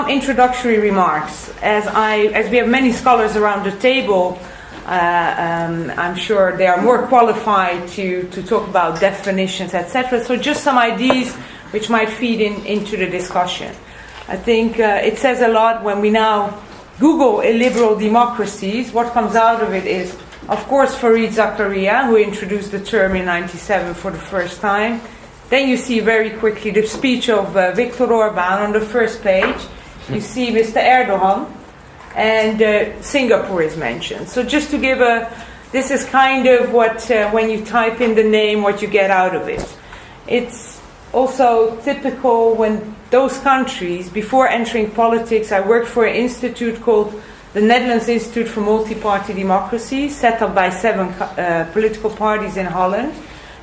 some introductory remarks. As we have many scholars around the table, I'm sure they are more qualified to talk about definitions, etc. So just some ideas which might feed into the discussion. I think it says a lot when we now Google illiberal democracies. What comes out of it is, of course, Fareed Zakaria, who introduced the term in 1997 for the first time. Then you see very quickly the speech of Viktor Orbán on the first page. You see Mr. Erdogan, and Singapore is mentioned. So just to give this is kind of what, when you type in the name, what you get out of it. It's also typical when those countries, before entering politics, I worked for an institute called the Netherlands Institute for Multi-Party Democracy, set up by 7 political parties in Holland,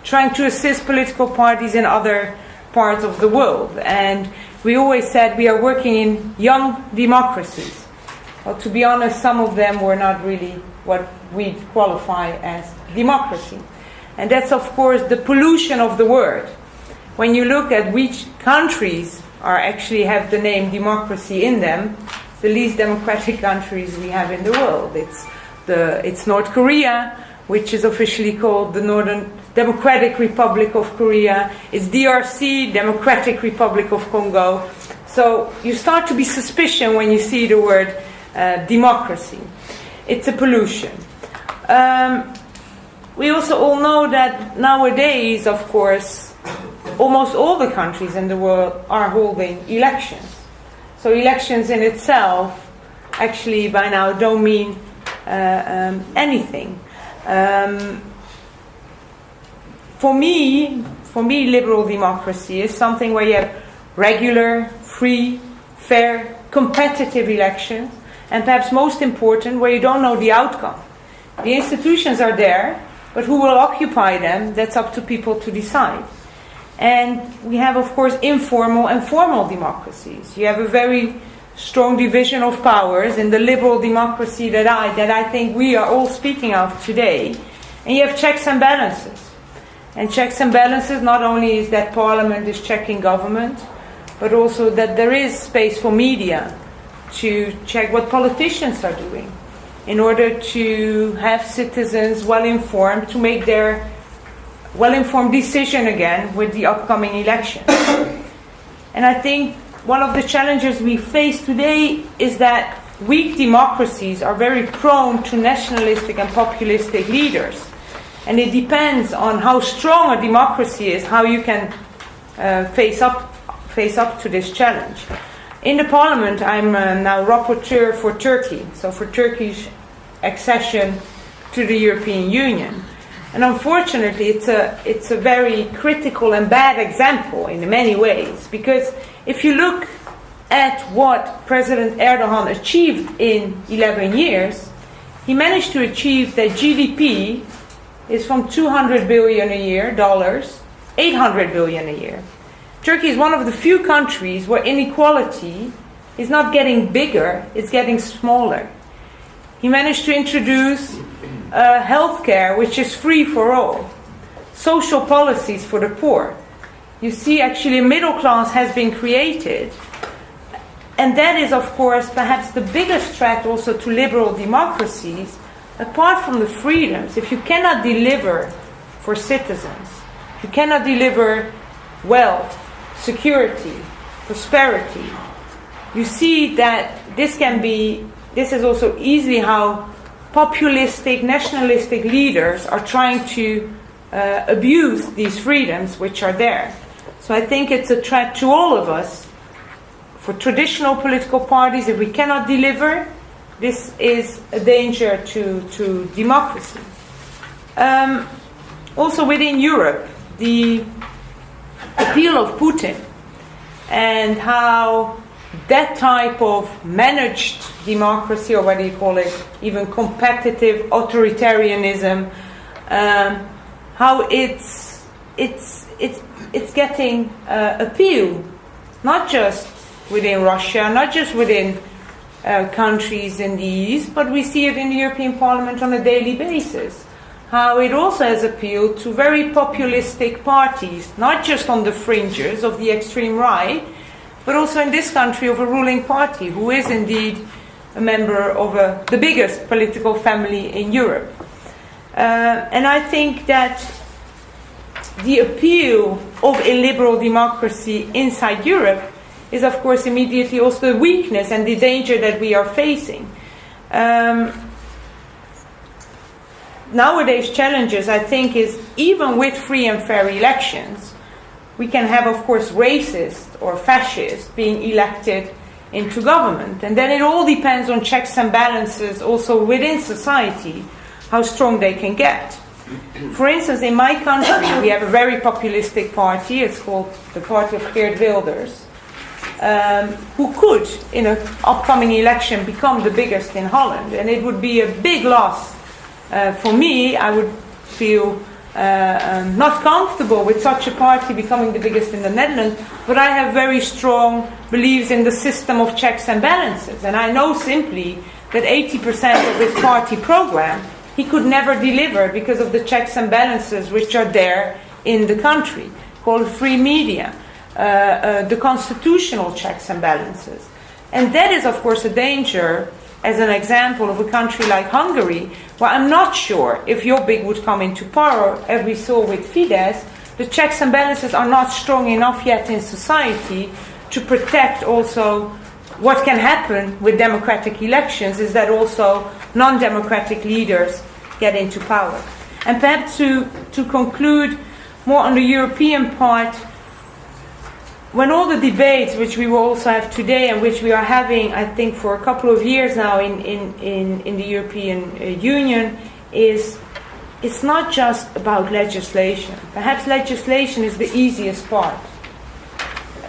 trying to assist political parties in other parts of the world. And we always said we are working in young democracies. Well, to be honest, some of them were not really what we qualify as democracy. And that's, of course, the pollution of the word. When you look at which countries actually have the name democracy in them, the least democratic countries we have in the world. It's North Korea, which is officially called the Northern Democratic Republic of Korea. It's DRC, Democratic Republic of Congo. So you start to be suspicious when you see the word democracy. It's a pollution. We also all know that nowadays, of course, almost all the countries in the world are holding elections. So elections in itself actually by now don't mean anything. For me, liberal democracy is something where you have regular, free, fair, competitive elections, and perhaps most important, where you don't know the outcome. The institutions are there, but who will occupy them, that's up to people to decide. And we have, of course, informal and formal democracies. You have a very strong division of powers in the liberal democracy that I think we are all speaking of today. And you have checks and balances. And checks and balances, not only is that Parliament is checking government, but also that there is space for media to check what politicians are doing in order to have citizens well informed to make their well-informed decision again with the upcoming election. And I think one of the challenges we face today is that weak democracies are very prone to nationalistic and populistic leaders. And it depends on how strong a democracy is, how you can face up to this challenge. In the Parliament, I'm now rapporteur for Turkey, so for Turkey's accession to the European Union. And unfortunately, it's a very critical and bad example in many ways, because if you look at what President Erdogan achieved in 11 years, he managed to achieve that GDP is from $200 billion a year, $800 billion a year. Turkey is one of the few countries where inequality is not getting bigger, it's getting smaller. He managed to introduce healthcare which is free for all, social policies for the poor. You see, actually a middle class has been created, and that is, of course, perhaps the biggest threat also to liberal democracies, apart from the freedoms. If you cannot deliver for citizens, you cannot deliver wealth, security, prosperity, you see that this is also easily how populistic, nationalistic leaders are trying to abuse these freedoms which are there. So I think it's a threat to all of us. For traditional political parties, if we cannot deliver, this is a danger to democracy. Also within Europe, the appeal of Putin and how that type of managed democracy, or what do you call it, even competitive authoritarianism, how it's getting appeal, not just within Russia, not just within countries in the East, but we see it in the European Parliament on a daily basis. How it also has appealed to very populistic parties, not just on the fringes of the extreme right, but also in this country of a ruling party who is indeed a member of the biggest political family in Europe. And I think that the appeal of illiberal democracy inside Europe is, of course, immediately also the weakness and the danger that we are facing. Nowadays challenges, I think, is even with free and fair elections, we can have, of course, racist or fascist being elected into government. And then it all depends on checks and balances also within society, how strong they can get. For instance, in my country, we have a very populistic party. It's called the Party of Geert Wilders, who could, in an upcoming election, become the biggest in Holland. And it would be a big loss. For me, I would feel not comfortable with such a party becoming the biggest in the Netherlands, but I have very strong beliefs in the system of checks and balances. And I know simply that 80% of his party program he could never deliver because of the checks and balances which are there in the country, called free media, the constitutional checks and balances. And that is, of course, a danger as an example of a country like Hungary, where I'm not sure if Jobbik would come into power, as we saw with Fidesz. The checks and balances are not strong enough yet in society to protect also what can happen with democratic elections, is that also non-democratic leaders get into power. And perhaps to conclude more on the European part, when all the debates which we will also have today and which we are having, I think, for a couple of years now in the European Union, it's not just about legislation. Perhaps legislation is the easiest part.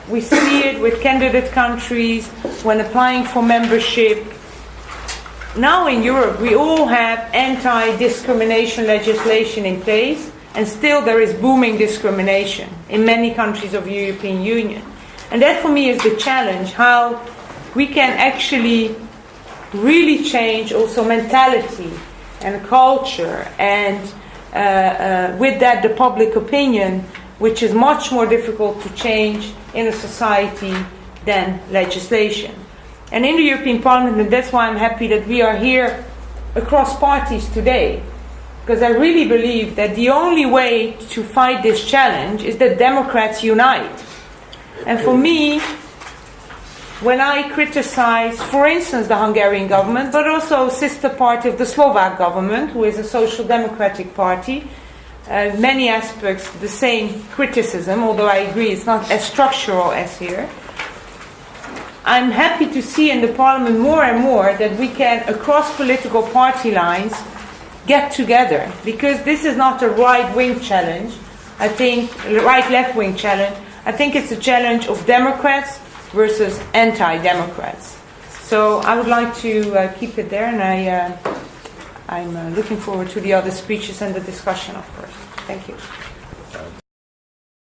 We see it with candidate countries when applying for membership. Now in Europe we all have anti-discrimination legislation in place, and still there is booming discrimination in many countries of the European Union. And that for me is the challenge, how we can actually really change also mentality and culture, and with that the public opinion, which is much more difficult to change in a society than legislation. And in the European Parliament, and that's why I'm happy that we are here across parties today, because I really believe that the only way to fight this challenge is that Democrats unite. And for me, when I criticize, for instance, the Hungarian government, but also a sister party of the Slovak government, who is a social democratic party, many aspects the same criticism, although I agree it's not as structural as here. I'm happy to see in the Parliament more and more that we can, across political party lines, get together, because this is not a right-wing challenge, I think, right-left-wing challenge. I think it's a challenge of Democrats versus anti-Democrats. So I would like to keep it there, and I'm looking forward to the other speeches and the discussion, of course. Thank you.